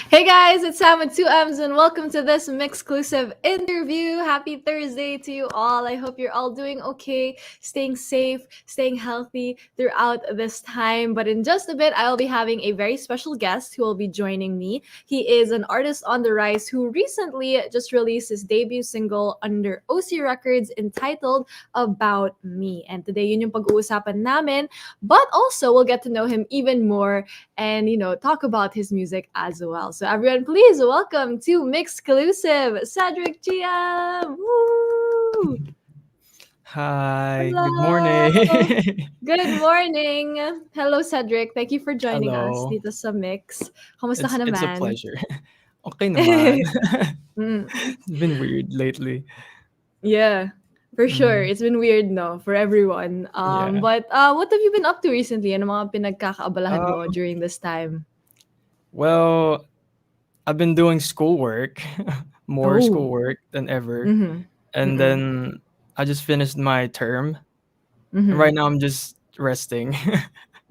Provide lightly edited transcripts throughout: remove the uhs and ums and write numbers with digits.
Hey guys, it's Sam with 2M's and welcome to this MYXclusive interview. Happy Thursday to you all. I hope you're all doing okay, staying safe, staying healthy throughout this time. But in just a bit, I will be having a very special guest who will be joining me. He is an artist on the rise who recently just released his debut single under OC Records entitled About Me. And today, yun yung pag-uusapan namin. But also, we'll get to know him even more and, talk about his music as well. So everyone, please welcome to MYXclusive, Cedric GM. Woo! Hi, good Hello. morning. Good morning. Hello, Cedric. Thank you for joining us Hello. dito sa Mix. Kamusta ka It's a naman? pleasure. Okay naman. Mm, It's been weird lately. yeah, for sure. Mm, It's been weird, no, for everyone. yeah. But what have you been up to recently? Ano mga pinagkakaabalahan mo Um, during this time? well, I've been doing schoolwork, more Oh. schoolwork than ever. Mm-hmm. And Mm-mm. then I just finished my term. And Mm-hmm. right now I'm just resting.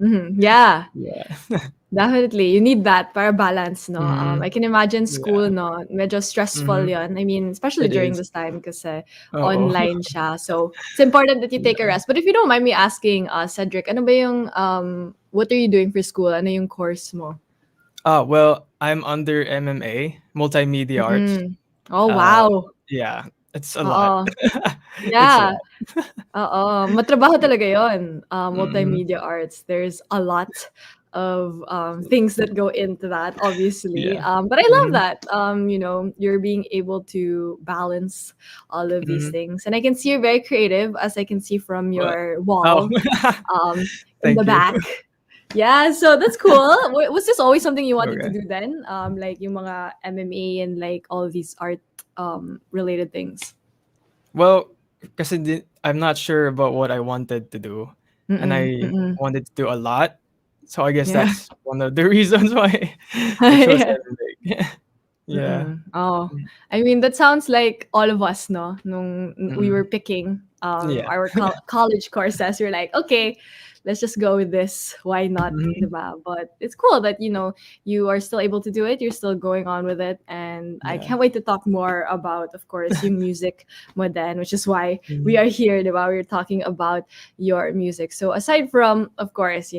Mm-hmm. Yeah. Yeah. Definitely. You need that para balance, no? I Mm, can imagine school, yeah. no? Medyo stressful Mm-hmm. yon. I mean, especially It during is. this time kasi Oh. online siya. So, it's important that you take a Yeah. rest. But if you don't mind me asking, Cedric, ano ba yung, what are you doing for school? Ano yung course mo? Well, I'm under MMA, multimedia arts. Mm. Oh, Uh, wow. yeah, it's a lot. Oo. It's a Yeah. lot. Oo, matrabaho talaga yon. Mm, Multimedia arts. There's a lot of things that go into that, obviously. yeah. But I love Mhm, that. You're being able to balance all of these mhm. things. And I can see you're very creative, as I can see from What? your Oh, wall in the thank you. back. Yeah, so that's cool. Was this always something you wanted to Okay. do then? Like yung mga MMA and like all of these art related things. Well, kasi I'm not sure about what I wanted to do, and Mm-mm, I mm-mm. wanted to do a lot. So I guess Yeah. that's one of the reasons why I chose Yeah. MMA. Yeah. Mm. Oh, I mean, that sounds like all of us, no? Nung we were Mm, picking yeah. our college courses, we're like, okay, let's just go with this. Why not, Mhm, diba? But it's cool that, you are still able to do it. You're still going on with it. And I yeah. can't wait to talk more about, of course, yung music mo then, which is why we Mhm, are here, diba? We're talking about your music. So aside from, of course,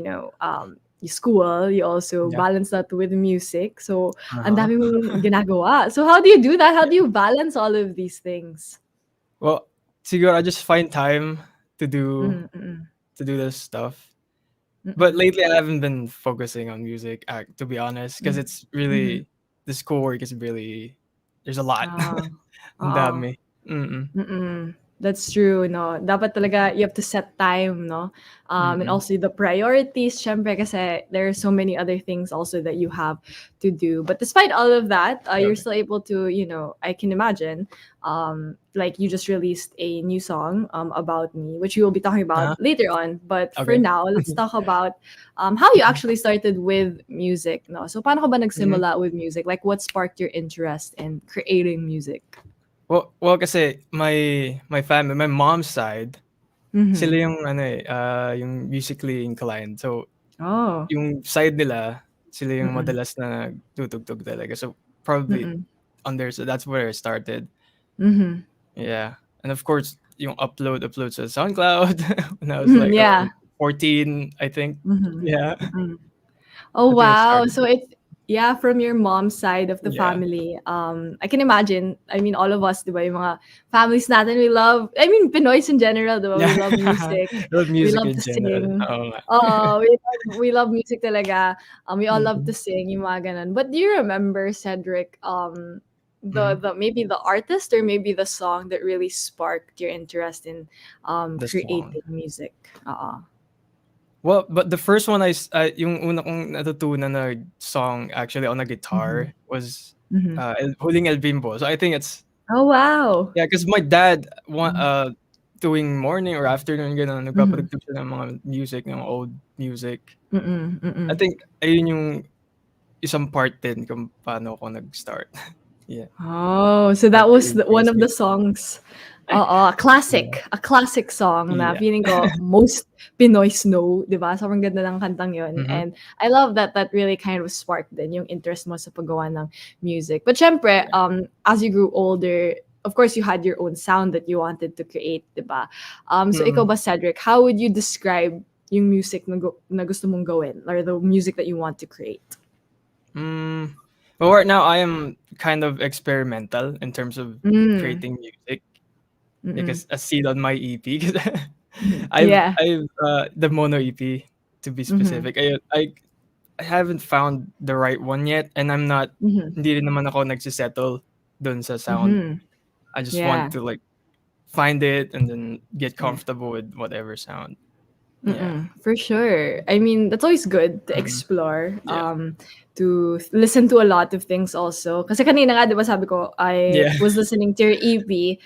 school, you also yeah. balance that with music. So, ang Uh-huh. dami mong ginagawa. So, how do you do that? How do you balance all of these things? Well, siguro I just find time to do Mm, mm, to do this stuff. But mm, lately, I haven't been focusing on music, to be honest, because mm, it's mhm. really the schoolwork is really there's a lot. Ah, Ang oo. dami. Mm, Mm. That's true, no? Dapat talaga you have to set time, no? And mm. also the priorities, syempre, kasi there are so many other things also that you have to do. But despite all of that, you're Okay. still able to, I can imagine, like you just released a new song, About Me, which we will be talking Uh-huh. about later on. But for Okay. now, let's talk about how you actually started with music, no? So, paano ka ba Mhm. nagsimula with music? Like, what sparked your interest in creating music? Well, kasi my family, my mom's side, Mm-hmm. sila yung ano eh, yung musically inclined. So, Oh. yung side nila, sila yung Mm, madalas na nagtutugtog talaga. So, probably mm. on there, so that's where I started. Mhm. Yeah. And of course, yung upload sa SoundCloud when I was Mhm, like yeah. around 14, I think. Mhm. Yeah. Mm. Oh, I think I wow. started So there. yeah, from your mom's side of the Yeah. family, I can imagine. I mean, all of us, di ba, yung mga families natin, we love, I mean, Pinoys in general, di ba, we Yeah. love music. I love We music love in to general. sing. Oo nga. We love music talaga. We all love to Mhm. sing, yung mga ganun. But do you remember, Cedric, Mhm. the maybe the artist or maybe the song that really sparked your interest in The song. creating music? Well, but the first one yung una kong natutunan na song actually on a Mm-hmm. guitar was Mm-hmm. Huling El Bimbo. So I think it's Oh, wow. yeah, because my dad Mm-hmm. tuwing morning or afternoon gano'n Mm-hmm. nagpapatugtog siya ng mga music, ng old music. Mm-mm. I Mm-mm. think ayun yung isang part din kung paano ako nag-start. Yeah, Oh, so that that was really one brings of me the songs. yeah, A classic song na yeah. feeling ko most Pinoys know, 'di ba? Sobrang ganda ng kantang 'yon. Mhm, And I love that that really kind of sparked din yung interest mo sa paggawa ng music. But syempre, yeah, as you grew older, of course you had your own sound that you wanted to create, 'di ba? So ikaw mm. ba, Cedric, how would you describe yung music na gusto mong gawin or the music that you want to create? Mm, well, right now I am kind of experimental in terms of Mm. creating music Mm-mm. because as seen on my EP, 'cause Mhm. Yeah. I've the mono EP to be Mhm. specific. I haven't found the right one yet, and Mhm. hindi rin naman ako nagse-settle dun sa sound. Mhm. I just want Yeah. to like find it and then get Yeah. comfortable with whatever sound. Yeah. Mm-mm, for sure. I mean, that's always good to Mhm. explore, Yeah. listen to a lot of things also. Kasi kanina nga, di ba sabi ko, I Yeah. was listening to your EP,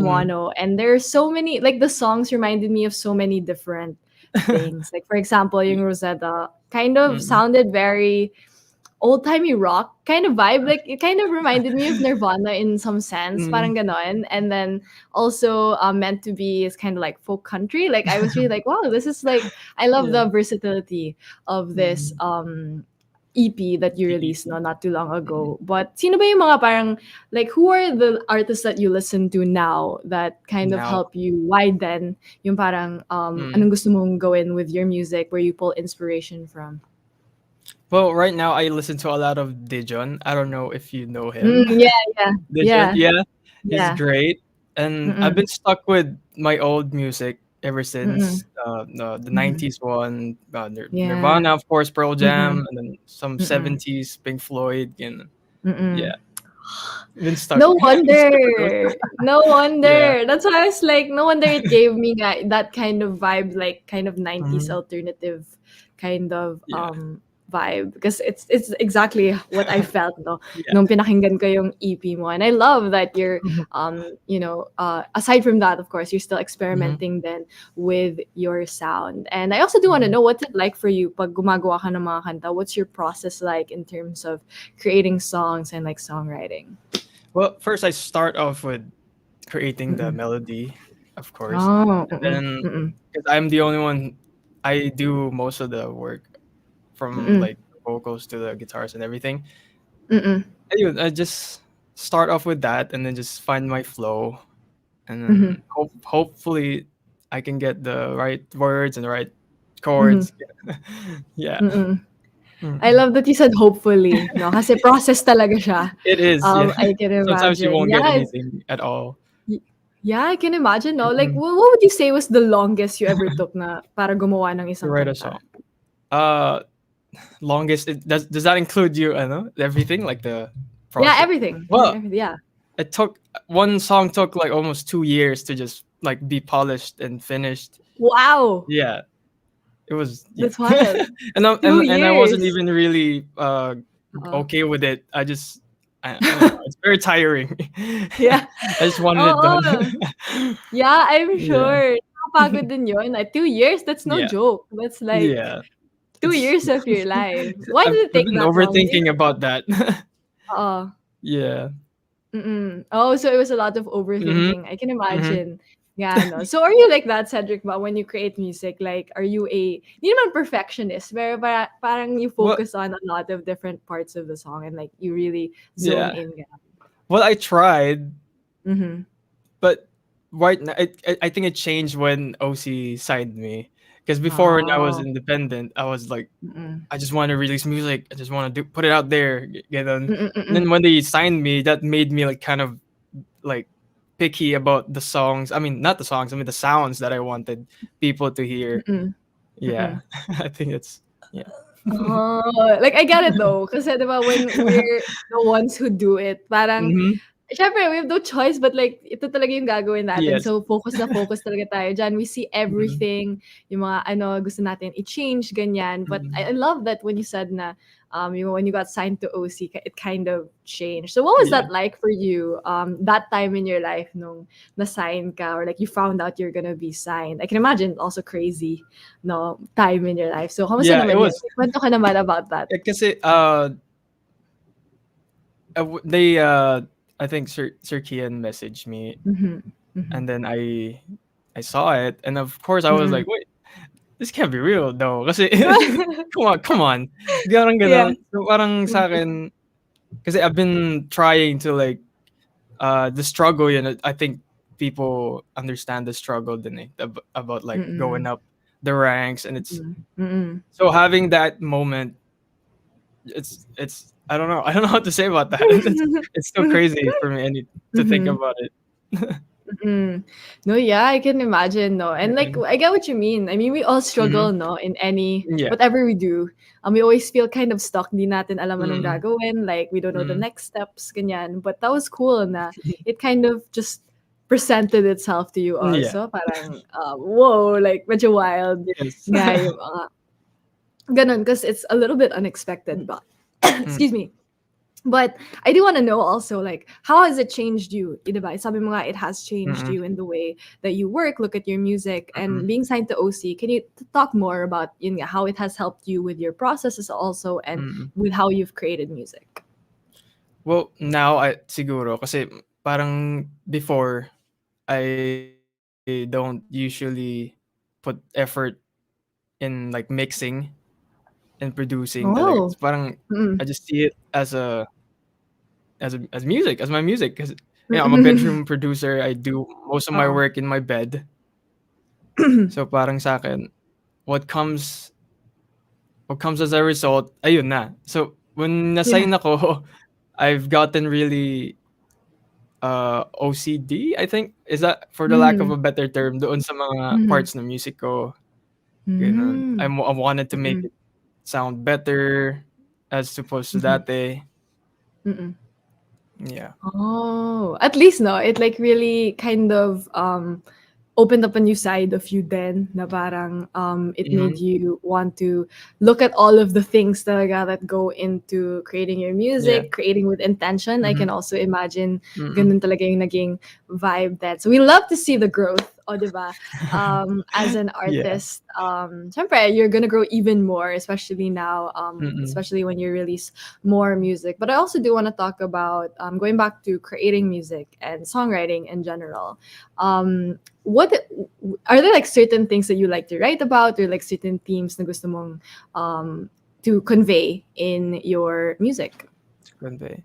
Mhm. Wano, and there's so many, like the songs reminded me of so many different things. Like, for example, yung Rosetta kind of Mhm. sounded very old timey rock kind of vibe. Like it kind of reminded me of Nirvana in some sense, Mhm. parang ganon. And then also meant to be is kind of like folk country. Like I was really like, wow, this is like I love Yeah. the versatility of this Mhm. EP that you released EP. no not too long Mhm. ago. But sino ba yung mga parang like who are the artists that you listen to now that kind of Now. help you widen yung parang Mm. anong gusto mong gawin with your music where you pull inspiration from? Well, right now I listen to a lot of Dijon. I don't know if you know Mm, him. yeah, yeah, Dijon, yeah. yeah, he's Yeah. great, and I've Mm, been stuck with my old music ever mm. since the Mhm. 90s one, Yeah. Nirvana, of course, Pearl Mm, Jam, and then some mm, 70s Pink Floyd, and yeah, mm. been stuck, No been stuck with those. wonder. No Yeah. wonder. That's why I was like, no wonder it gave me that kind of vibe, like kind of 90s Mhm. alternative kind of Yeah. vibe because it's exactly what I felt no Yeah. nung pinakinggan ko yung EP mo. And I love that you're Mhm. aside from that, of course, you're still Mhm. experimenting then with your sound. And I also do want to Mhm. know what's it like for you pag gumagawa ka ng mga kanta. What's your process like in terms of creating songs and like songwriting? Well, first I start off with creating the Mm-mm. melody, of course, Oh, and mm-mm. then Mm-mm. because I'm the only one, I do most of the work from Mm-mm. like vocals to the guitars and everything. Mm-mm. Ayun, I just start off with that and then just find my flow and Mm-hmm. then hopefully I can get the right words and the right Mm-hmm. chords. Yeah. Mm-mm. I Mm. love that you said hopefully, no? Kasi process talaga siya. It is, yeah. I can Sometimes you imagine. won't get Yeah, anything at all. yeah, I can imagine, no? Like, Mm. what would you say was the longest you ever took na para gumawa ng To isang write a song. kanta? Uh, Longest does that include you, everything like the Yeah, process? everything. Well, Everything. Yeah. it took one song took like almost 2 years to just like be polished and finished. Wow. Yeah, it was yeah, That's wild. Two and I wasn't years. even really Uh, okay with it. I don't know. It's very tiring. yeah. I just wanted it done. Oo. Yeah, I'm Yeah, sure. Nakakapagod din yun. Like, 2 years, that's no yeah, joke. That's like yeah. two It's years of your life. Why did it I've take been that long? overthinking about that. Oo. Yeah. Oh, so it was a lot of Mhm. overthinking. I can Mhm. imagine. Yeah, no. So are you like that, Cedric, ba, when you create music? Like, are you hindi naman perfectionist, pero parang you Well, focus on a lot of different parts of the song and like you really zone yeah. in. Well, I tried, Mm-hmm. but right now, I think it changed when OC signed me Because before when I was Oh. independent, I was like, Mm. I just want to release music. I just want to put it out there. Ganun. Mm, And then mm. when they signed me, that made me like kind of like picky about the songs. I mean, not the songs. I mean the sounds that I wanted people to hear. Mm, Yeah, mm. I think it's yeah. Oh, like I get it though, kasi 'di ba when we're the ones who do it, parang Mm-hmm. siyempre we have no choice but like ito talaga yung gagawin natin. Yes. So focus na focus talaga tayo diyan. We see Mm-hmm. everything, yung mga ano gusto natin i-change ganyan. But I love that when you said na when you got signed to OC, it kind of changed. So what was Yeah. that like for you? That time in your life nung na-sign ka or like you found out you're gonna be signed. I can imagine also crazy no time in your life. So kamusta Yeah, it naman yun? was. Kwento ka naman about that. Kasi they I think Sir Kian messaged me, Mhm. Mhm. and then I saw it, and of course I was Mm. like, wait, this can't be real though. Kasi come on. Parang Yeah. gano'n. So parang Mm. sa akin, kasi I've been trying to like the struggle, I think people understand the struggle din about like going Mm. up the ranks, and it's Mm. Mm. so having that moment, it's I don't know. I don't know how to say about that. It's so crazy for me to think Mhm. about it. Mm. No, yeah, I can imagine, no. And like Mm-mm. I get what you mean. I mean, we all struggle, Mhm. no, in any Yeah. whatever we do. We always feel kind of stuck. Di natin alam anong Mm. gagawin. Like we don't know the Mm. next steps, ganyan. But that was cool na it kind of just presented itself to you Yeah. also. Parang, whoa, like medyo wild Yes. nga yung mga ganun because it's a little bit unexpected. But Mm. excuse me. But I do want to know also, like, how has it changed you? Diba? Sabi mo nga, it has changed Mm. you in the way that you work, look at your music, and Mm. being signed to OC. Can you talk more about yun nga, how it has helped you with your processes also and Mm. with how you've created music? Well, now I siguro kasi parang before I don't usually put effort in like mixing and producing talaga. It's Oh. parang I Mm. just see it as music, as my music, because I'm a Mm. bedroom producer. I do most of my Oo. work in my bed. So parang sa akin, what comes what comes as a result, ayun na. So when Yeah. nasign ako, I've gotten really OCD, I think. Is that for the lack of Mm. a better term doon sa mga Mm. parts ng music ko, gano'n. Mm. I wanted to make Mm. it sound better as opposed to Mm. dati. Mm. Yeah. Oh, at least no, it like really kind of opened up a new side of you then na parang it made Mhm. you want to look at all of the things talaga that go into creating your Yeah. music, creating with intention. I can Mhm. also imagine Mm. ganun talaga yung naging vibe then. So we love to see the growth, o diba? As an Yeah. artist, syempre, you're gonna grow even more, especially now, Mm. especially when you release more music. But I also do want to talk about going back to creating music and songwriting in general. What are there like certain things that you like to write about or like certain themes na gusto mong to convey in your music? To convey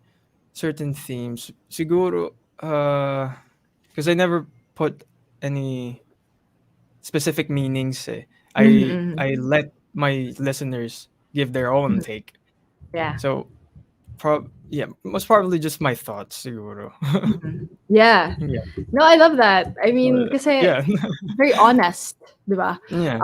certain themes. Siguro, because I never put any specific meanings, eh. Mhm, I mhm. let my listeners give their own Mhm. take. Yeah. So, yeah, most probably just my thoughts siguro. Mhm. Yeah. Yeah. No, I love that. I mean, kasi Yeah. very honest, 'di ba? Yeah.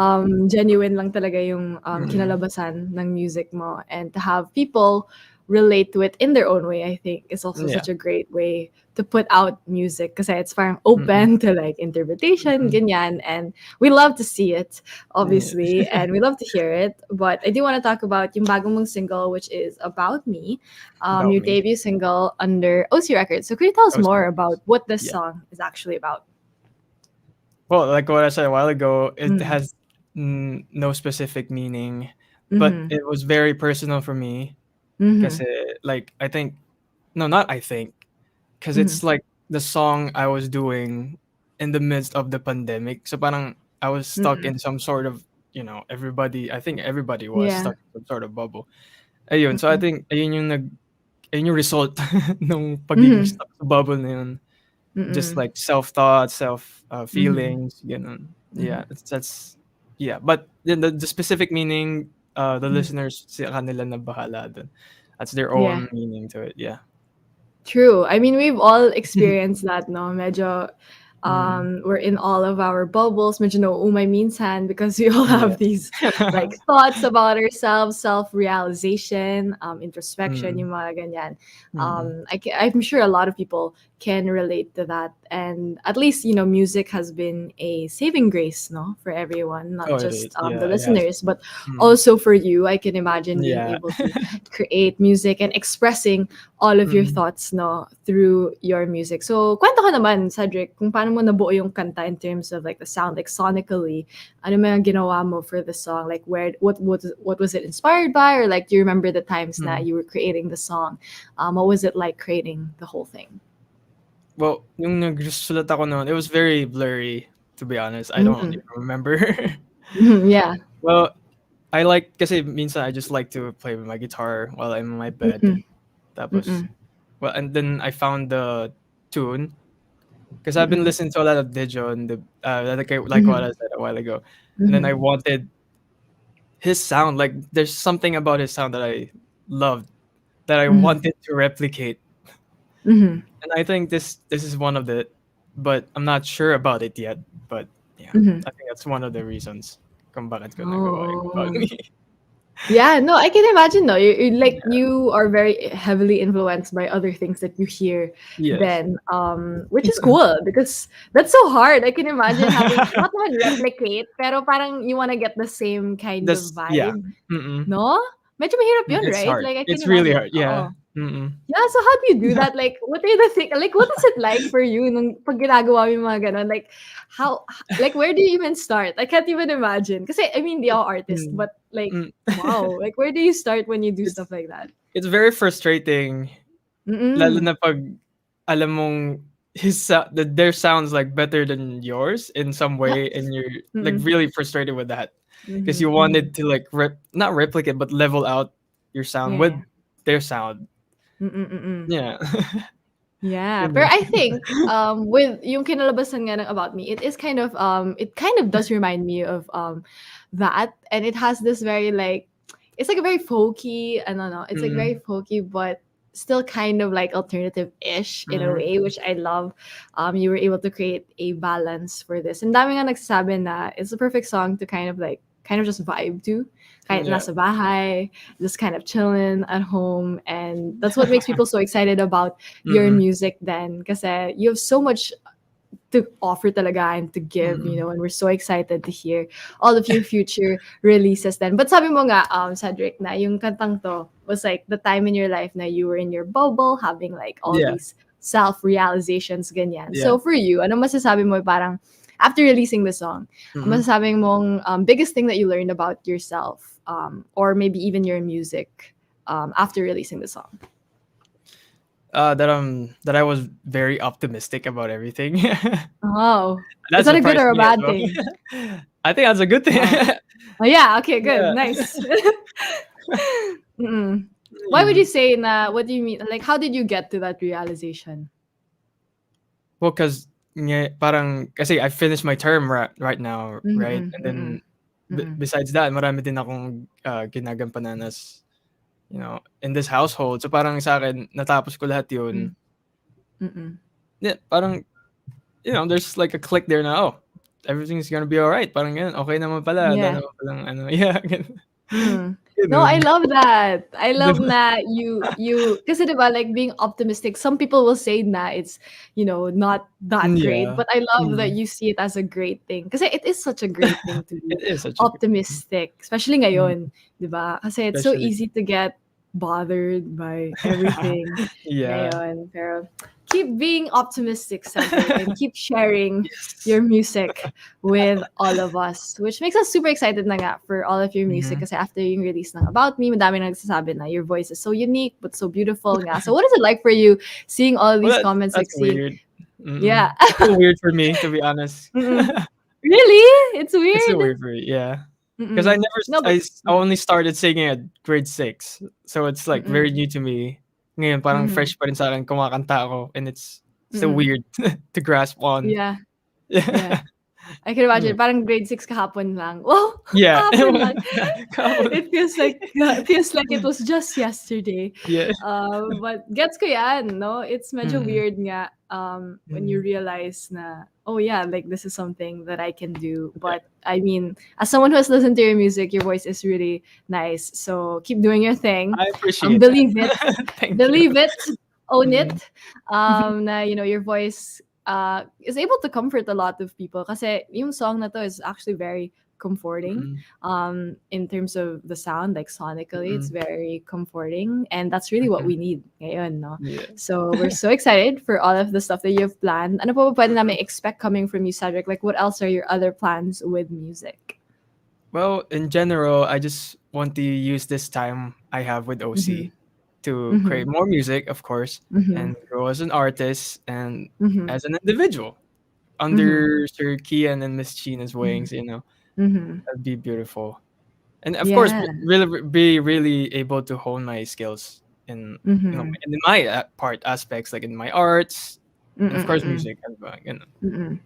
Genuine lang talaga yung Mm. kinalabasan ng music mo and to have people relate to it in their own way, I think is also Yeah. such a great way to put out music kasi it's parang Mm. open to like interpretation, Mm. ganyan, and we love to see it, Yeah. obviously, and we love to hear it. But I do want to talk about yung bagong mong single, which is About Me, About your me. debut single under OC Records. So could you tell us Those more records. about what this Yeah. song is actually about? Well, like what I said a while ago, it Mm. has no specific meaning, but Mhm. it was very personal for me. Mhm. Kasi like I think no, not I think, because Mhm. it's like the song I was doing in the midst of the pandemic. So parang I was stuck Mm. in some sort of, everybody, I think everybody was Yeah. stuck in some sort of bubble. Ayun, so I Mhm. think ayun yung result nung pagiging Mhm. stuck sa bubble na yun. Just Mm. like self-thought, Mhm. feelings, ganun. Mhm. Yeah, that's yeah, but the specific meaning, the Mhm. listeners sa kanila na bahala dun. That's their Yeah. own meaning to it. Yeah. True. I mean, we've all experienced that, no? Medyo, Mm, we're in all of our bubbles. Medyo nauumay minsan because we all have yeah. these like thoughts about ourselves, self-realization, introspection, Mm, yung mga ganyan. mm. I'm sure a lot of people can relate to that. And at least, music has been a saving grace, no, for everyone, not Oh, it just is. the Yeah, it has. listeners, but Mm, also for you. I can imagine being yeah. able to create music and expressing all of your Mm, thoughts, no, through your music. So, kwento ka naman, Cedric, kung paano mo nabuo yung kanta in terms of like the sound, like sonically. Ano mga ginawa mo for the song? Like what was it inspired by, or like do you remember the times that mm. you were creating the song? What was it like creating the whole thing? Well, yung nagsulat ako noon, it was very blurry, to be honest. I don't Mm. even remember. Yeah. Well, I like kasi minsan I just like to play with my guitar while I'm in my bed. Mm-mm. Tapos, Mm-mm. well, and then I found the tune because I've been Mm-mm. listening to a lot of Dijo and like what Mm-hmm. I said a while ago, and then Mm-hmm. I wanted his sound. Like, there's something about his sound that I loved that I Mm-hmm. wanted to replicate, Mm-hmm. and I think this is one of the, but I'm not sure about it yet. But yeah, Mm-hmm. I think that's one of the reasons kung bakit ko nagawa yung Oh. bagay. Yeah, no, I can imagine. No, like Yeah. you are very heavily influenced by other things that you hear. Yes. Then, which is cool because that's so hard. I can imagine having not naman replicate, pero parang you want to get the same kind of That's yeah. vibe. Mm. No, medyo mahirap yun, It's right? hard. Like I can It's really imagine. hard. Yeah. Oh, Mm. yeah. So how do you do that? Like, what are the thing? Like, what is it like for you nung pag ginagawa mo yung mga ganon? Like, like, where do you even start? I can't even imagine. Because I mean, they are artists, Mm. but like, Mm. wow, like, where do you start when you do It's stuff like that? it's very frustrating, lalo Mm-mm. na 'pag alam mong their sounds like better than yours in some Yeah. way, and you're like Mm-mm. really frustrated with that because Mm-hmm. you Mm-hmm. wanted to like not replicate but level out your sound with Yeah. their sound. Mm-mm. Mm-mm. Yeah. Yeah, Yun but lang. I think with yung kinalabasan nga ng About Me, it kind of does remind me of that, and it has this very like it's like a very folky, I don't know, it's like very Mm. folky but still kind of like alternative-ish in a Mhm. way, which I love. You were able to create a balance for this. And dami nga nagsasabi na it's the perfect song to kind of just vibe to. Kahit Yeah. nasa bahay, just kind of chilling at home, and that's what makes people so excited about your Mm. music then kasi you have so much to offer talaga and to give, Mm. and we're so excited to hear all of your future releases then. But sabi mo nga, Cedric, na yung kantang to was like the time in your life na you were in your bubble having like all Yeah. these self-realizations, ganyan. Yeah. So for you, ano masasabi mo parang after releasing the song, ano Mhm. masasabi mong biggest thing that you learned about yourself, or maybe even your music, after releasing the song? That I was very optimistic about everything. Oh, That is that a good surprised or a me as bad well. thing? I think that's a good thing. Oh. Oh, yeah, okay, good, Yeah. nice. Mm. Why would you Yun. say na what do you mean? Like, how did you get to that realization? Well, 'cause parang kasi I finished my term right now, right? Mm, And then mm, mm, besides that, marami din akong, ginagampanan as, in this household. So parang sa'kin natapos ko lahat yun. mm, mm. Yeah, parang, there's like a click there na, "Oh, everything's gonna be alright." Parang gano'n. Okey naman pala, wala Yeah. naman palang ano, yeah, gano'n. Mm. No, I Gano'n. love that. I 'Di love ba? na you kasi 'di ba like being optimistic. Some people will say na it's, not that great, Yeah. but I love that Mm. you see it as a great thing. Kasi it is such a great thing to be It is such a good optimistic, especially mm, ngayon, 'di ba? Kasi it's so especially easy to get bothered by everything yeah. ngayon. Pero keep being optimistic, Cedric, and keep sharing Yes. your music with all of us, which makes us super excited na nga for all of your music Mhm. kasi after yung release ng About Me, madami nagsasabi na your voice is so unique but so beautiful nga. So what is it like for you seeing all Well, these comments, like that's seeing, weird. Mm. yeah. It's still weird for me, to be honest. Mm-mm. Really? It's It's still weird. weird for me, yeah. Because I Mm-mm. never No, s but I only started singing at grade 6. So it's, like, very mm-mm. new to me. Ngayon parang Mm-hmm. fresh pa rin sa'kin, kumakanta ako and it's still Mm-mm. weird to grasp on. Yeah. Yeah. Yeah. I can Yeah. imagine, parang grade 6 kahapon lang. Wow, Yeah. kahapon lang. Couple- It feels like it was just yesterday. yeah. But gets ko yan, no? It's medyo Mhm. weird nga when you Mhm. realize na, oh yeah, like this is something that I can do. Yeah. But I mean, as someone who has listened to your music, your voice is really nice. So keep doing your thing. I appreciate that. Believe it. Thank you. Believe it. Own it. Mhm. Na, your voice is able to comfort a lot of people kasi yung song na to is actually very comforting Mm, in terms of the sound, like sonically it's mm, very comforting, and that's really what mhm. we need ngayon, no? Yeah. So we're so excited for all of the stuff that you've planned. Ano pa ba pwede Mhm. namin expect coming from you, Cedric? Like, what else are your other plans with music? Well, in general, I just want to use this time I have with Mm-hmm. OC to Mm-hmm. create more music, of course, Mm-hmm. and grow as an artist and Mm-hmm. as an individual Mm-hmm. under Sir Kian and Miss China's Mm-hmm. wings. Mm-hmm. That'd be beautiful. And of course, Yeah. really be really able to hone my skills in Mm-hmm. in my part aspects, like in my arts, and of course, Mm-mm-mm. music. Mm-mm.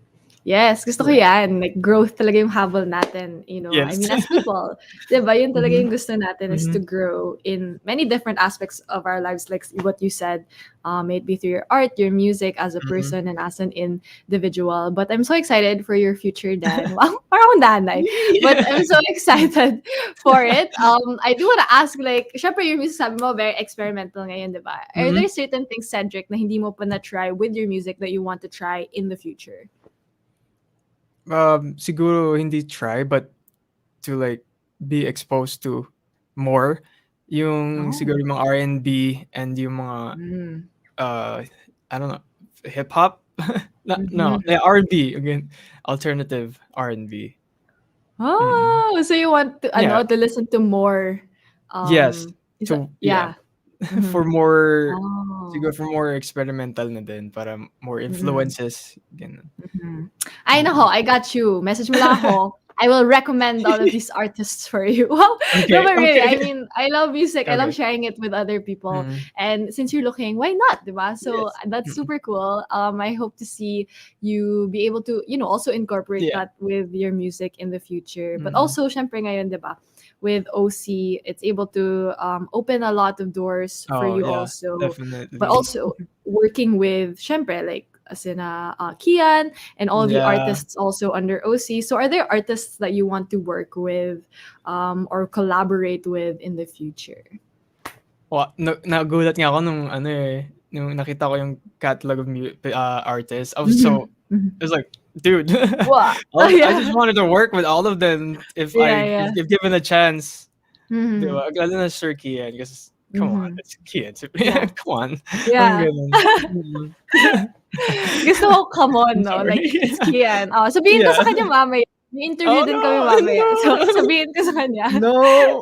Yes, gusto ko Yeah. yan. Like, growth talaga yung habol natin, you know. I Yes. mean, as people, di ba, yun talaga Mhm. yung gusto natin is to Mhm. grow in many different aspects of our lives, like what you said, may it be through your art, your music, as a Mhm. person, and as an individual. But I'm so excited for your future, Dan. Wow, parang akong nanay. But I'm so excited for it. I do want to ask, like, syempre your music, sabi mo, very experimental ngayon, di ba? Are Mhm. there certain things, Cedric, na hindi mo pa na-try with your music that you want to try in the future? Siguro hindi try, but to like be exposed to more yung Oh. siguro yung mga R&B and yung mga Mm. uh I don't know, hip hop. No, Mhm. yeah, R&B again, alternative R&B. Mm. Oh, so you want to Yeah. to listen to more, Yes. is that To yeah. yeah. Mhm. For more Oh. siguro for more experimental na din para more Mm. influences ganun. Mhm. Ay naku, Mm. I got you. Message mo lang ako. I will recommend all of these artists for you. Wow. No, Okay, but really, I okay. mean, I love music. I love Okay. sharing it with other people. Mm. And since you're looking, why not, diba? So Yes. that's Mm. super cool. I hope to see you be able to, also incorporate Yeah. that with your music in the future. But Mhm. also, syempre ngayon, diba? With OC, it's able to open a lot of doors for Oh, you yeah, also. But definitely. also working with, syempre, like, as in Kian, and all the Yeah. artists also under OC. So are there artists that you want to work with or collaborate with in the future? Nagulat nga ako nung ano, eh, nung nakita ko yung catalog of artists. Mhm. Mhm. I was like, "Dude, Wow. Oh, I yeah. just wanted to work with all of them Yeah, yeah. if given a chance." 'Di Mhm. ba? Lalo na Sir Kian kasi come on, Mhm. it's Kian. Yeah. Come on, parang Yeah. gano'n. Mm. Gusto ko, come on, I'm 'no? sorry. Like, it's Kian. Oh, sabihin ko Yeah. sa kanya mamaya. May interview Oh, din kami no, mamaya. So, no. sabihin ko sa kanya. No.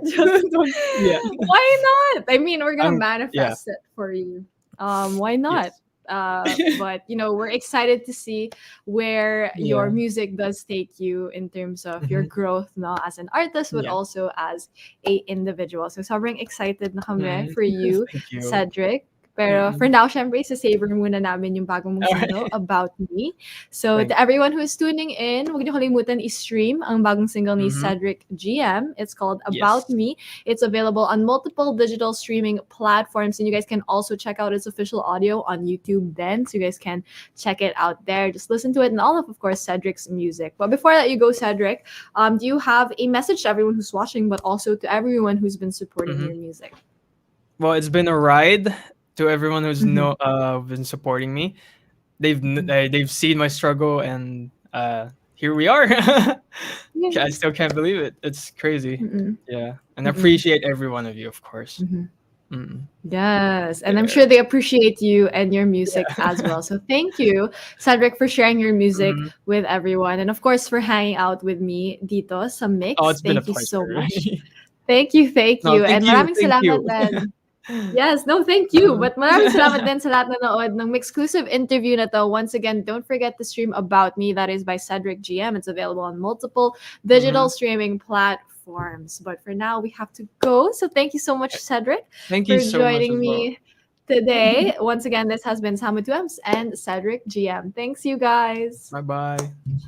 Just, Don't yeah. why not? I mean, we're gonna Yeah. manifest it for you. Why not? Yes. But we're excited to see where your Yeah. music does take you in terms of your Mhm. growth, no, as an artist, but Yeah. also as a individual. So sobrang excited na kami Mm. for you, Thank you. Cedric. Pero for Mm. now, syempre, sa-savor muna namin yung bagong mong single, Alright. About Me. So to Thank everyone who is tuning in, huwag niyo kalimutan i-stream ang bagong single ni Mhm. Cedric GM. It's called About Yes. Me. It's available on multiple digital streaming platforms, and you guys can also check out its official audio on YouTube then, so you guys can check it out there. Just listen to it and all of course, Cedric's music. But before I let you go, Cedric, do you have a message to everyone who's watching, but also to everyone who's been supporting Mhm. your music? Well, it's been a ride to everyone who's Mhm. been supporting me. Mhm. They've seen my struggle and here we are. I Yes. still can't believe it. It's crazy. Mm-mm. Yeah, and I Mm-mm. appreciate every one of you, of course. Mhm. Mm. Yes, and I'm Yeah. sure they appreciate you and your music Yeah. as well. So thank you, Cedric, for sharing your music Mhm. with everyone, and of course for hanging out with me dito sa Oh, Mix. it's been a Thank you so pleasure. much. Thank No, you, and maraming thank salamat you. din. Yes, no, thank you. Uh, But maraming salamat din sa lahat na nanood ng MYXclusive interview na to. Once again, don't forget to stream About Me. That is by Cedric GM. It's available on multiple digital mhm. streaming platforms. But for now, we have to go. So thank you so much, Cedric, Thank you for so much as joining well. me today. Once again, this has been Samu Tuems and Cedric GM. Thanks, you guys. Bye bye.